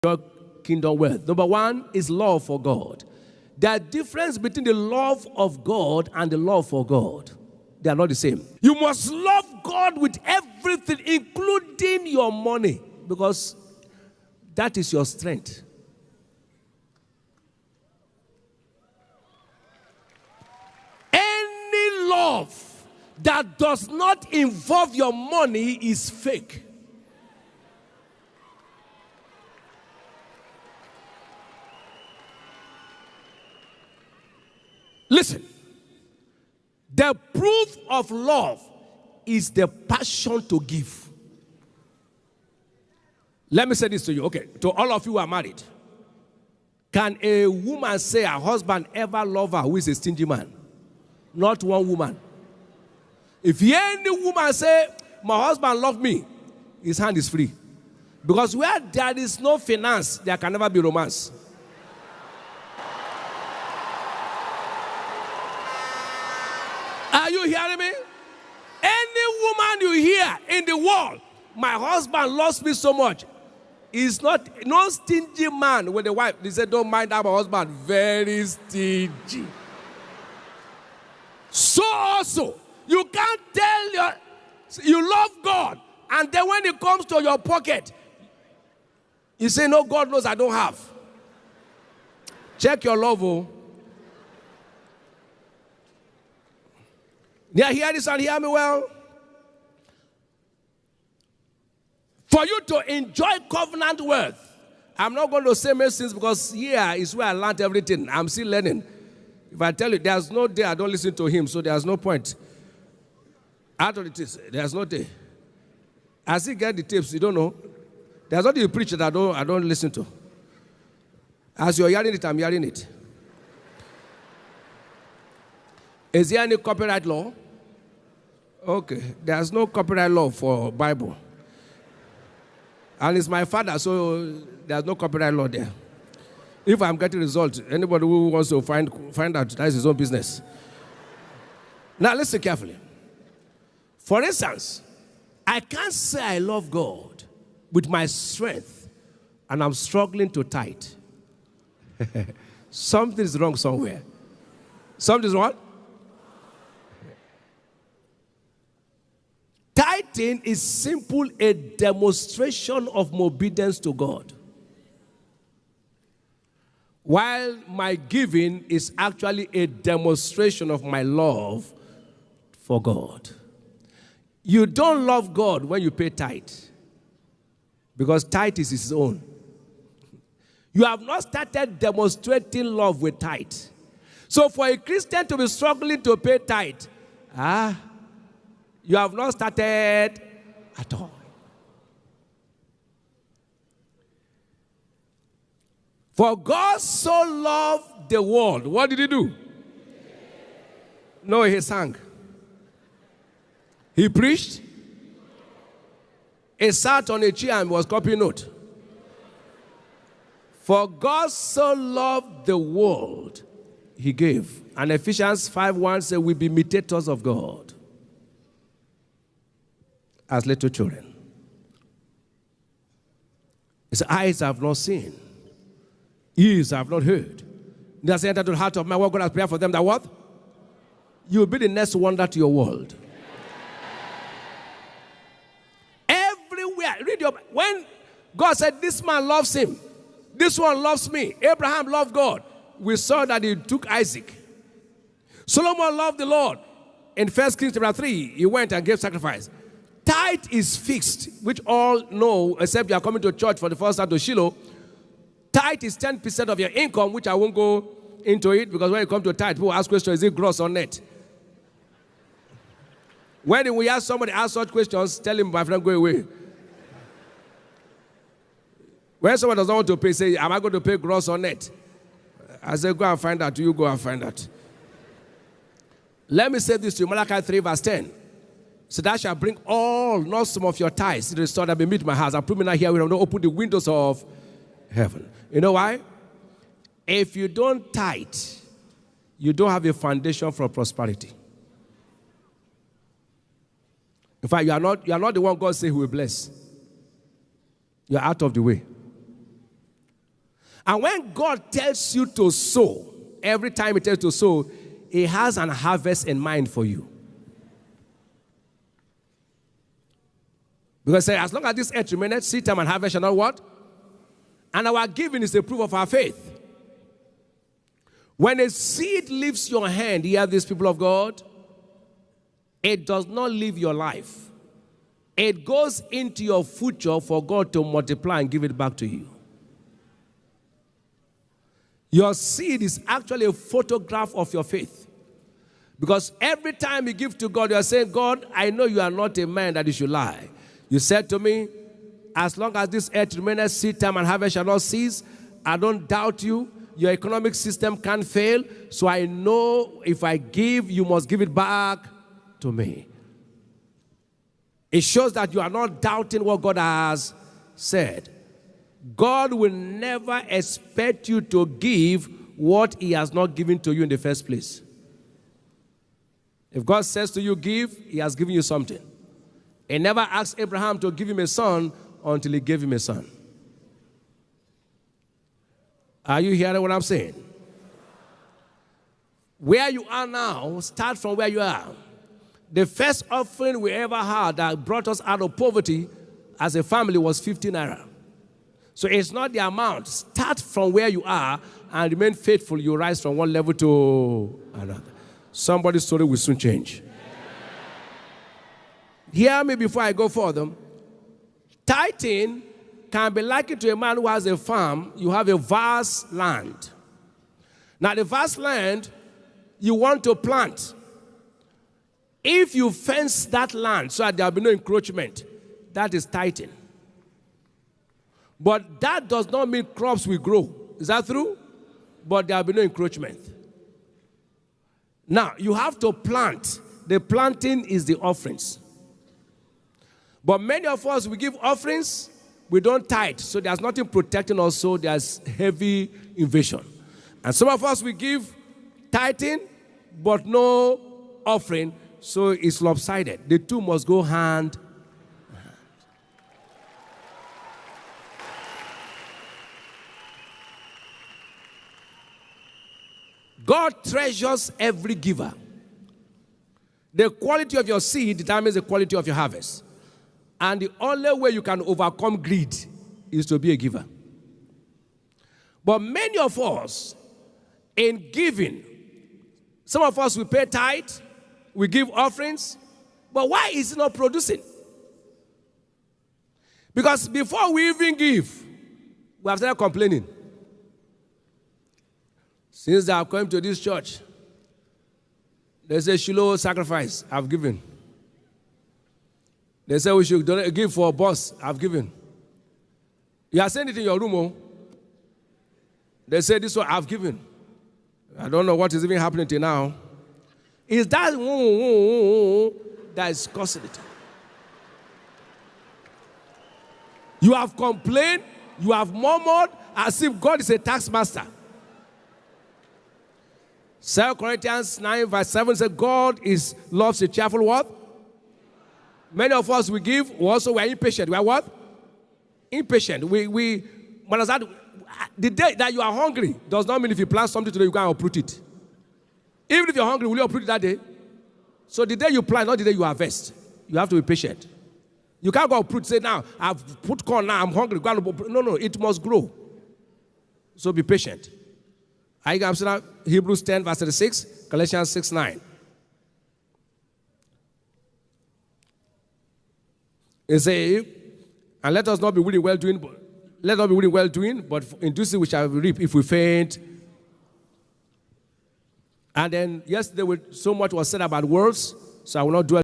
your kingdom wealth. Number one is love for God. There are difference between the love of God and the love for God. They are not the same. You must love God with everything, including your money, because that is your strength. Any love that does not involve your money is fake. Listen, the proof of love is the passion to give. Let me say this to you, okay, to all of you who are married. Can a woman say her husband ever love her who is a stingy man? Not one woman. If any woman say, my husband loved me, his hand is free. Because where there is no finance, there can never be romance. Are you hearing me? Any woman you hear in the world, my husband loves me so much, is not no stingy man with the wife. They say, don't mind our husband, very stingy. So also, you can't tell you love God, and then when it comes to your pocket, you say, no, God knows I don't have. Check your love, oh. Yeah, hear this and hear me well. For you to enjoy covenant wealth, I'm not going to say many things because here is where I learned everything. I'm still learning. If I tell you, there's no day I don't listen to him, so there's no point. Out of the tapes, there's no day. I still get the tapes, you don't know. There's nothing you preach that I don't listen to. As you're hearing it, I'm hearing it. Is there any copyright law? Okay, there's no copyright law for Bible. And it's my father, so there's no copyright law there. If I'm getting results, anybody who wants to find out, that is his own business. Now listen carefully. For instance, I can't say I love God with my strength and I'm struggling to tithe. Something is wrong somewhere. Something is what? Tithing is simple a demonstration of obedience to God. While my giving is actually a demonstration of my love for God. You don't love God when you pay tithe, because tithe is his own. You have not started demonstrating love with tithe. So for a Christian to be struggling to pay tithe, you have not started at all. For God so loved the world. What did he do? No, he sang. He preached. He sat on a chair and was copying note. For God so loved the world, he gave. And Ephesians 5:1 says, we be imitators of God as little children. His eyes have not seen, ears have not heard. It has entered the heart of man what God has prepared for them that what? You will be the next wonder to your world. Everywhere, when God said, this man loves him, this one loves me, Abraham loved God, we saw that he took Isaac. Solomon loved the Lord. In 1 Kings chapter 3, he went and gave sacrifice. Tithe is fixed, which all know, except you are coming to church for the first time to Shiloh. Tithe is 10% of your income, which I won't go into it, because when you come to tithe, people ask questions, is it gross or net? When we ask somebody ask such questions, tell him, my friend, go away. When someone doesn't want to pay, say, am I going to pay gross or net? I say, go and find out. You go and find out. Let me say this to you, Malachi 3 verse 10. So that shall bring all, not some of your tithes, to the store that may meet my house. I'm proving that here, we don't open the windows of heaven. You know why? If you don't tithe, you don't have a foundation for prosperity. In fact, you are not the one God says He will bless. You are out of the way. And when God tells you to sow, every time He tells you to sow, He has an harvest in mind for you. Because as long as this earth remaineth, seed time and harvest shall not what? And our giving is the proof of our faith. When a seed leaves your hand, hear these people of God, it does not leave your life. It goes into your future for God to multiply and give it back to you. Your seed is actually a photograph of your faith. Because every time you give to God, you are saying, God, I know you are not a man that you should lie. You said to me, as long as this earth remaineth, seed time and harvest shall not cease. I don't doubt you. Your economic system can't fail. So I know if I give, you must give it back to me. It shows that you are not doubting what God has said. God will never expect you to give what He has not given to you in the first place. If God says to you, give, He has given you something. He never asked Abraham to give him a son until He gave him a son. Are you hearing what I'm saying? Where you are now, start from where you are. The first offering we ever had that brought us out of poverty as a family was 15 naira. So it's not the amount. Start from where you are and remain faithful. You rise from one level to another. Somebody's story will soon change. Hear me before I go further. Tithing can be likened to a man who has a farm. You have a vast land. Now, the vast land, you want to plant. If you fence that land so that there will be no encroachment, that is tithing. But that does not mean crops will grow. Is that true? But there will be no encroachment. Now, you have to plant. The planting is the offerings. But many of us, we give offerings, we don't tithe. So there's nothing protecting us, so there's heavy invasion. And some of us, we give tithing, but no offering, so it's lopsided. The two must go hand in hand. God treasures every giver. The quality of your seed determines the quality of your harvest. And the only way you can overcome greed is to be a giver. But many of us, in giving, some of us, we pay tithe, we give offerings, but why is it not producing? Because before we even give, we have started complaining. Since I have come to this church, there's a Shiloh sacrifice I've given. They say we should give for a boss. I've given. You are saying it in your room. Oh? They say this one I've given. I don't know what is even happening till now. Is that that is causing it? You have complained. You have murmured as if God is a tax master. 2 Corinthians 9 verse 7 says God loves a cheerful what? Many of us, we give, we are impatient. We are what? Impatient. We understand, the day that you are hungry does not mean if you plant something today, you can uproot it. Even if you're hungry, will you uproot it that day? So the day you plant, not the day you harvest. You have to be patient. You can't go uproot, say now, I've put corn now, I'm hungry. No, it must grow. So be patient. Are you going to understand? Hebrews 10 verse 36, Galatians 6:9. It says, and let us not be weary well doing, but in due season we shall reap if we faint. And then yesterday so much was said about words, so I will not dwell